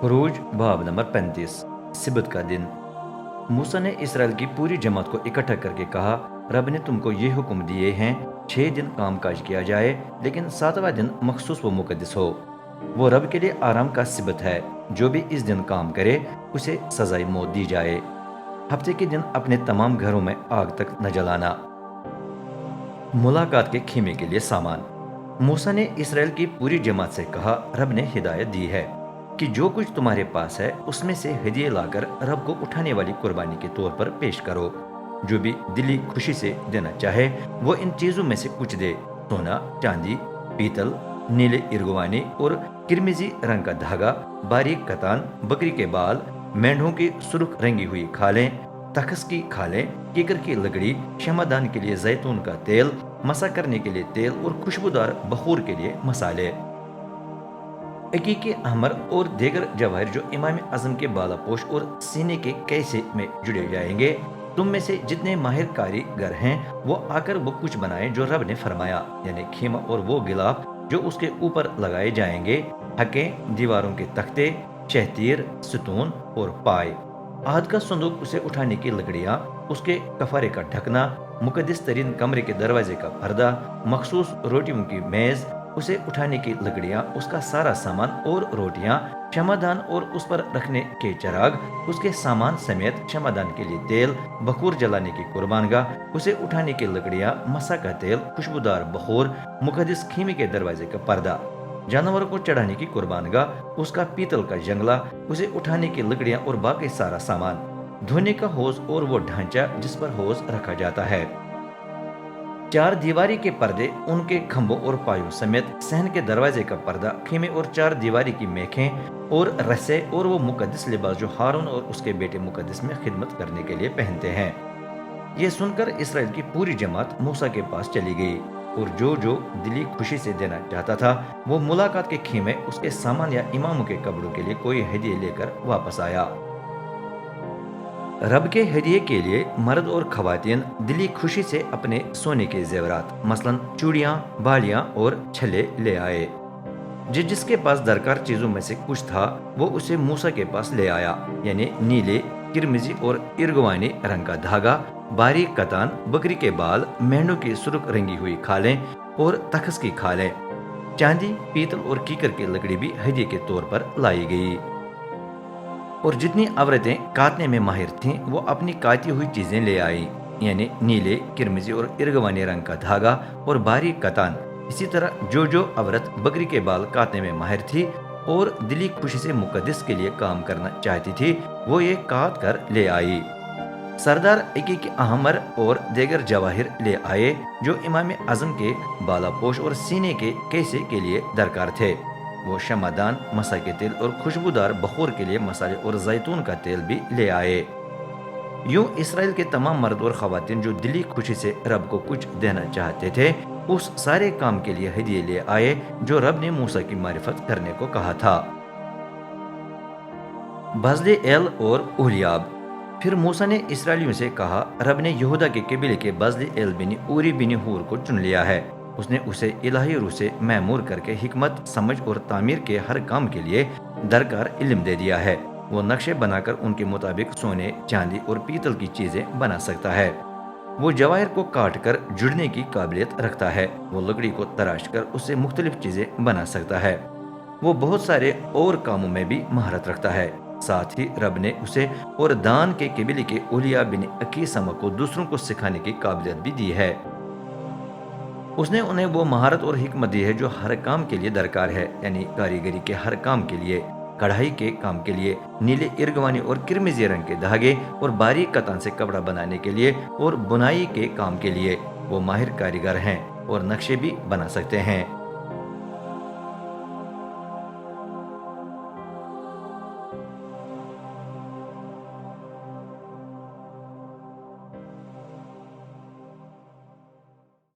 खरूज बाब नंबर 35। सिबत का दिन। मूसा ने इसराइल की पूरी जमात को इकट्ठा करके कहा, रब ने तुमको ये हुक्म दिए हैं, 6 दिन कामकाज किया जाए, लेकिन 7वां दिन मखसूस व मुकद्दस हो। वो रब के लिए आराम का सिबत है। जो भी इस दिन काम करे उसे सजाई मौत दी जाए। हफ्ते के दिन अपने तमाम घरों में आग तक न जलाना। मुलाकात के खीमे के लिए सामान। मूसा ने इसराइल की पूरी जमात से कहा, रब ने हिदायत दी है कि जो कुछ तुम्हारे पास है उसमें से हदिये लाकर रब को उठाने वाली कुर्बानी के तौर पर पेश करो। जो भी दिली खुशी से देना चाहे वो इन चीजों में से कुछ दे। सोना, चांदी, पीतल, नीले इरगवानी और किरमिजी रंग का धागा, बारीक कतान, बकरी के बाल, मेंढों की सुर्ख रंगी हुई खालें, तखस की खालें, कीकर की लकड़ी, शमादान के लिए जैतून का तेल, मसा करने के लिए तेल और खुशबूदार बखूर के लिए मसाले। अकीके अहमर और देगर जवाहर जो इमाम आजम के बालापोश और सीने के कैसे में जुड़े जाएंगे। तुम में से जितने माहिर कारीगर हैं वो आकर वो कुछ बनाएं जो रब ने फरमाया, यानी खीमा और वो गिलाफ जो उसके ऊपर लगाए जाएंगे, हकें, दीवारों के तख्ते, शहतीर, सतून और पाए, आहद का संदूक, उसे उठाने की लकड़ियाँ, उसके कफारे का ढकना, मुकद्दस तरीन कमरे के दरवाजे का पर्दा, मखसूस रोटियों की मेज, उसे उठाने की लकड़ियाँ, उसका सारा सामान और रोटियाँ, क्षमादान और उस पर रखने के चराग, उसके सामान समेत क्षमादान के लिए तेल, बखूर जलाने की कुर्बानगाह, उसे उठाने की लकड़ियाँ, मसा का तेल, खुशबूदार बखूर, मुकद्दस खीमे के दरवाजे का पर्दा, जानवरों को चढ़ाने की कुर्बानगाह, उसका पीतल का जंगला, उसे उठाने की लकड़ियाँ और बाकी सारा सामान, धोने का होज और वो ढांचा जिस पर होज रखा जाता है, 4 दीवारी के पर्दे, उनके खंभों और पायों समेत, सहन के दरवाजे का पर्दा, खीमे और 4 दीवारी की मेखें और रस्से और वो मुकद्दस लिबास जो हारून और उसके बेटे मुकद्दस में खिदमत करने के लिए पहनते हैं। ये सुनकर इसराइल की पूरी जमात मूसा के पास चली गई और जो जो दिली खुशी से देना चाहता था वो मुलाकात के खीमे, उसके सामान या इमामों के कपड़ों के लिए कोई हदिये लेकर वापस आया। रब के हदिये के लिए मर्द और खवातीन दिली खुशी से अपने सोने के जेवरात, मसलन चूड़ियाँ, बालियाँ और छले ले आए। जिसके पास दरकार चीजों में से कुछ था वो उसे मूसा के पास ले आया, यानी नीले, किरमिजी और इरगवानी रंग का धागा, बारीक कतान, बकरी के बाल, मेंढों की सुर्ख रंगी हुई खालें और तखस की खालें, चांदी, पीतल और कीकर की लकड़ी भी हदिये के तौर पर लाई गई। और जितनी औरतें काटने में माहिर थीं वो अपनी काटी हुई चीजें ले आई, यानी नीले, किरमिजी और इरगवानी रंग का धागा और बारीक कतान। इसी तरह जो जो औरत बकरी के बाल काटने में माहिर थी और दिली खुशी से मुकद्दस के लिए काम करना चाहती थी वो ये काट कर ले आई। सरदार अकीक अहमर और देगर जवाहिर ले आए जो इमाम आजम के बालापोश और सीने के कैसे के लिए दरकार थे। वो शमादान, मसा के तेल और खुशबूदार बखूर के लिए मसाले और जैतून का तेल भी ले आए। यूं इसराइल के तमाम मर्द और खवातीन जो दिली खुशी से रब को कुछ देना चाहते थे उस सारे काम के लिए हदिये ले आए जो रब ने मूसा की मारिफत करने को कहा था। बजले एल और उहलियाब। फिर मूसा ने इसराइलियों से कहा, रब ने यहूदा के कबीले के बजले एल बिनी ऊरी बिनी हूर को चुन लिया है। उसने उसे इलाही रूह से मैमूर करके हिकमत, समझ और तामीर के हर काम के लिए दरकार इल्म दे दिया है। वो नक्शे बनाकर उनके मुताबिक सोने, चांदी और पीतल की चीजें बना सकता है। वो जवाहिर को काट कर जुड़ने की काबिलियत रखता है। वो लकड़ी को तराश कर उससे मुख्तलिफ चीजें बना सकता है। वो बहुत सारे और कामों में भी महारत रखता है। साथ ही रब ने उसे और दान के कबीले के उलिया बिन अकीसमा को दूसरों को सिखाने की काबिलियत भी दी है। उसने उन्हें वो महारत और हिकमत दी है जो हर काम के लिए दरकार है, यानी कारीगरी के हर काम के लिए, कढ़ाई के काम के लिए, नीले इरगवानी और किरमिजी रंग के धागे और बारीक कतान से कपड़ा बनाने के लिए और बुनाई के काम के लिए। वो माहिर कारीगर हैं और नक्शे भी बना सकते हैं।